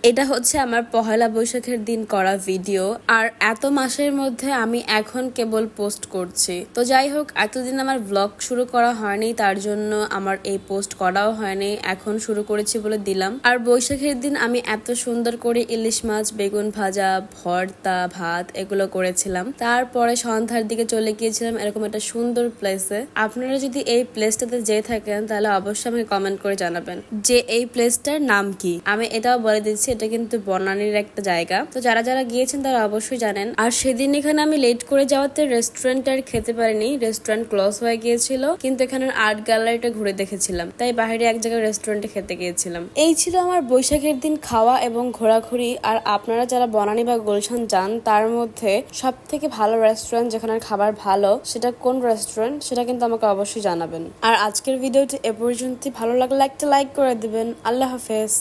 এটা হচ্ছে আমার পহেলা বৈশাখের দিন করা ভিডিও। আর এত মাসের মধ্যে আমি এখন কেবল পোস্ট করছি। তো যাই হোক, এতদিন আমার ব্লগ শুরু করা হয়নি, তার জন্য আমার এই পোস্ট করাও হয়নি, এখন শুরু করেছি বলে দিলাম। আর বৈশাখের দিন আমি এত সুন্দর করে ইলিশ মাছ, বেগুন ভাজা, ভর্তা, ভাত এগুলো করেছিলাম। তারপরে সন্ধ্যার দিকে চলে গিয়েছিলাম এরকম একটা সুন্দর প্লেসে। আপনারা যদি এই প্লেসটাতে যেয়ে থাকেন তাহলে অবশ্যই আমাকে কমেন্ট করে জানাবেন যে এই প্লেসটার নাম কি। আমি এটাও বলে দিচ্ছি, এটা কিন্তু বনানীর একটা জায়গা। তো যারা যারা গিয়েছেন তারা অবশ্যই জানেন। আর সেদিন এখানে আমি লেট করে যাওয়াতে রেস্টুরেন্ট আর খেতে পারিনি, রেস্টুরেন্ট ক্লোজ হয়ে গিয়েছিল, কিন্তু এখানে আর্ট গ্যালারিটা ঘুরে দেখেছিলাম, তাই বাইরে এক জায়গায় রেস্টুরেন্টে খেতে গিয়েছিলাম। এই ছিল আমার বৈশাখের দিন খাওয়া এবং ঘোরাঘুরি। আর আপনারা যারা বনানী বা গুলশান যান তার মধ্যে সব থেকে ভালো রেস্টুরেন্ট যেখানে খাবার ভালো সেটা কোন রেস্টুরেন্ট, সেটা কিন্তু আমাকে অবশ্যই জানাবেন। আর আজকের ভিডিওটি এ পর্যন্ত, ভালো লাগলে একটা লাইক করে দিবেন। আল্লাহ হাফেজ।